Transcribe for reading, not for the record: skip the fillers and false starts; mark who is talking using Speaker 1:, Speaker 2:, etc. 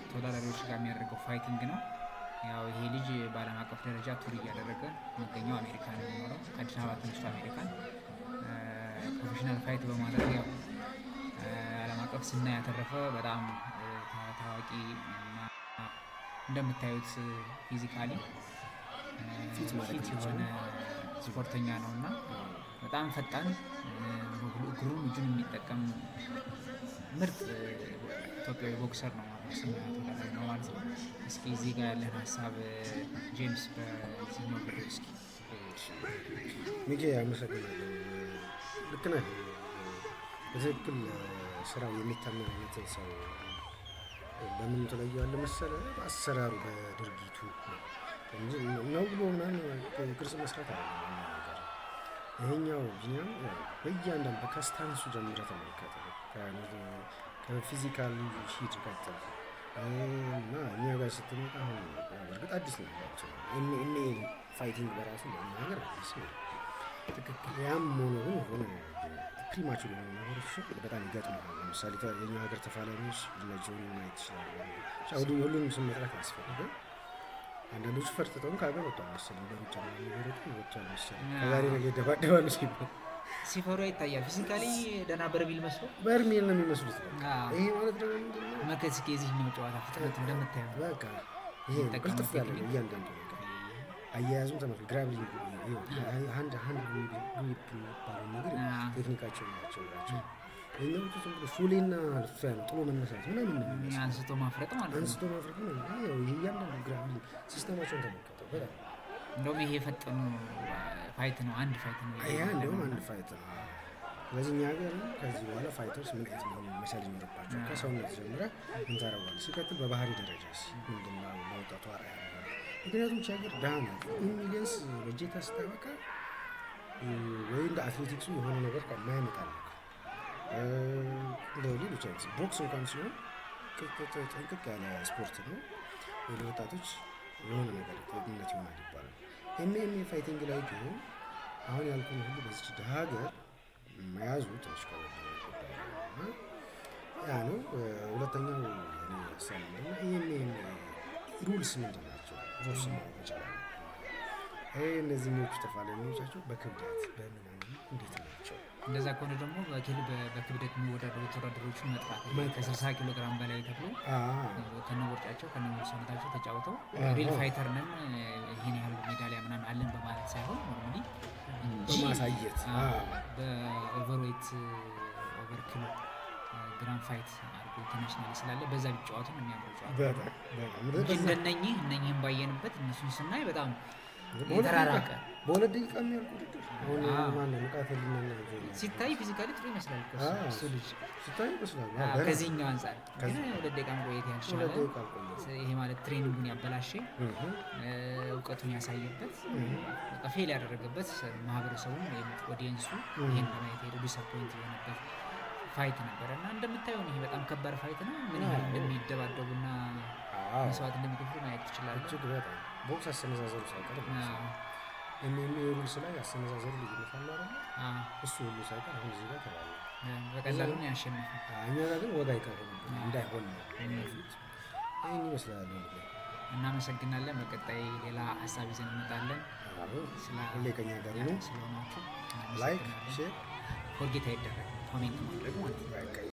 Speaker 1: ተወዳዳሪዎች ጋር የሚያደርገው ፋይቲንግ ነው። ያው ይሄ ልጅ በዓለም አቀፍ ደረጃ ቱር እያደረገ የሚገኘው አሜሪካ ነው የሚኖረው። ከአዲስ አበባ ተነስቶ አሜሪካን ፕሮፌሽናል ፋይት በማድረግ ያው ዓለም አቀፍ ዝና ያተረፈ በጣም ታዋቂ እና እንደምታዩት ፊዚካሊ ፊት የሆነ ስፖርተኛ ነው እና በጣም ፈጣን እግሩን እጁን የሚጠቀም ምርጥ ኢትዮጵያዊ ቦክሰር ነው ተወዳዳሪ ነው ማለት ነው። እስኪ እዚህ ጋር ያለን ሀሳብ ጄምስ በዚህኛው ብሎ እስኪ
Speaker 2: ሚጌ አመሰግናለሁ። ልክ ነህ። በትክክል ስራው የሚታመን አይነት ሰው በምን ትለየዋለህ መሰለህ? አሰራሩ በድርጊቱ ነው ብሎ ምናምን ቅርጽ መስራት አይደለም ነገር። ይሄኛው ቢኒያም በእያንዳንዱ ከስታንሱ ጀምረህ ተመልከተው ከፊዚካል ሂድ ቀጥል እና እኛ ጋር ስትመጣ አሁን በእርግጥ አዲስ ነው ናቸው እኔ ፋይቲንግ በራሱ ለመናገር አዲስ ነው። ትክክል። ያም ሆኖ ግን ሆነ ፕሪማቹር የሆኑ ነገሮች በጣም ይገጥማል። ለምሳሌ የኛ ሀገር ተፋላሚዎች ልናቸውን ማየት ይችላሉ። ሁሉንም ስም መጥራት ያስፈልጋል። አንዳንዶቹ ፈርጥጠውም ከሀገር ወጥተዋል መሰለኝ በሩጫ ነገሮች ወጥተዋል መሰለኝ። ከዛሬ ነገ ይደባደባሉ ሲባል
Speaker 1: ሲፈሩ ይታያል። ፊዚካሊ ደህና በርሚል መስሎ
Speaker 2: በርሚል ነው የሚመስሉት። ይሄ ማለት ደግሞ ምንድነው?
Speaker 1: መከስ የዚህኛው ጨዋታ ፍጥነት እንደምታየው
Speaker 2: በቃ ይሄ ቅልጥፍ ያለ ነው እያንዳንዱ ነገር። አያያዙም ተመልክ ግራብሊንግ አንድ የሚባለው ነገር ቴክኒካቸው ናቸው ናቸው። እኛዎቹ ዝም ብሎ ፉሌና ልፊያ ነው፣ ጥሎ መነሳት ምናምን ነው።
Speaker 1: አንስቶ ማፍረጥ ማለት ነው።
Speaker 2: አንስቶ ማፍረጥ ነው። ይሄ እያንዳንዱ ግራብሊንግ ሲስተማቸውን ተመልከተው በጣም
Speaker 1: እንደውም ይሄ የፈጠኑ ፋይት ነው። አንድ ፋይት ነው።
Speaker 2: አያ እንደውም አንድ ፋይት ነው። ስለዚህ እኛ ሀገር ከዚህ በኋላ ፋይተርስ ምን አይነት መሆን መቻል ይኖርባቸው። ከሰውነት ጀምረህ ምን ታደርገዋለህ? ሲቀጥል በባህሪ ደረጃስ ምንድነው ለወጣቱ አርአያ ነው? ምክንያቱም ሀገር ድሃ ናት። ሚሊየንስ በጀት አስታወቃ ወይ እንደ አትሌቲክሱ የሆነ ነገር ማያመጣል ሌሎች አይነት ቦክስ እንኳን ሲሆን ጥንቅቅ ያለ ስፖርት ነው። ለወጣቶች የሆነ ነገር ደግነት ይሆናል ይባላል። ኤምኤምኤ ፋይቲንግ ላይ ግን አሁን ያልኩን ሁሉ በዚች ድሃ ሀገር መያዙ ትንሽ ከበደ ጉዳይ ያ ነው። ሁለተኛው እኔ ሀሳብ ምንድነው? ኤምኤምኤ ሩልስ ምንድን ናቸው? ሩልስ ማወቅ ይቻላል። እነዚህኞቹ ተፋላሚዎቻቸው በክብደት በምናምን እንዴት ናቸው?
Speaker 1: እንደዛ ከሆነ ደግሞ በክብደት የሚወዳደሩ ተወዳዳሪዎችን መጥራት ከ60 ኪሎ ግራም በላይ ተብሎ ከነወርጫቸው ከነሰውነታቸው ተጫውተው ሪል ፋይተር ነን ይህን ያህል ሜዳሊያ ምናምን አለን በማለት ሳይሆን ኖርማሊ
Speaker 2: በማሳየት
Speaker 1: በኦቨርዌት ኦቨር ኪሎ ግራንድ ፋይት አድርጎ ኢንተርናሽናል ስላለ በዛ ቢጫወቱ ነው የሚያምረው ጨዋታ። እነኚህን ባየንበት እነሱን ስናይ በጣም የተራራቀ
Speaker 2: በሁለት ደቂቃ የሚያልቅ ውድድር አሁን ማነው ንቃተልና
Speaker 1: ሲታይ ፊዚካሊ ጥሩ ይመስላል እሱ ልጅ
Speaker 2: ሲታይ ይመስላል።
Speaker 1: ከዚህኛው አንጻር ግን 2 ደቂቃ መቆየት ያልቻለ ይሄ ማለት ትሬኒንጉን ያበላሸ እውቀቱን ያሳየበት በቃ ፌል ያደረገበት ማህበረሰቡን ወይም ኦዲየንሱ ይሄን ለማየት ሄዶ ዲስአፖይንት የሆነበት ፋይት ነበረ እና እንደምታየው ይሄ በጣም ከባድ ፋይት ነው። ምን ያህል እንደሚደባደቡና መስዋዕት እንደሚከፍሉ ማየት ትችላለህ።
Speaker 2: እጅግ በጣም ቦክስ አሰነዛዘሩ ሳይቀር ሩልስ ላይ አሰነዛዘሩ ልዩነት አለ አይደል? እሱ ሁሉ ሳይቀር አሁን እዚህ ጋር ተባለ
Speaker 1: በቀላሉ ነው ያሸነፈው።
Speaker 2: እኛ ጋር ግን ወጋ አይቀርም እንዳይሆን ነው። ይህን ይመስላል።
Speaker 1: እናመሰግናለን። በቀጣይ ሌላ ሀሳብ ይዘን እንመጣለን።
Speaker 2: ሁሌ ከኛ ጋር ነው
Speaker 1: ስለሆናችሁ
Speaker 2: ላይክ ሼር
Speaker 1: ፎርጌት አይደረግ ኮሜንት ማድረግ ማለት ነው።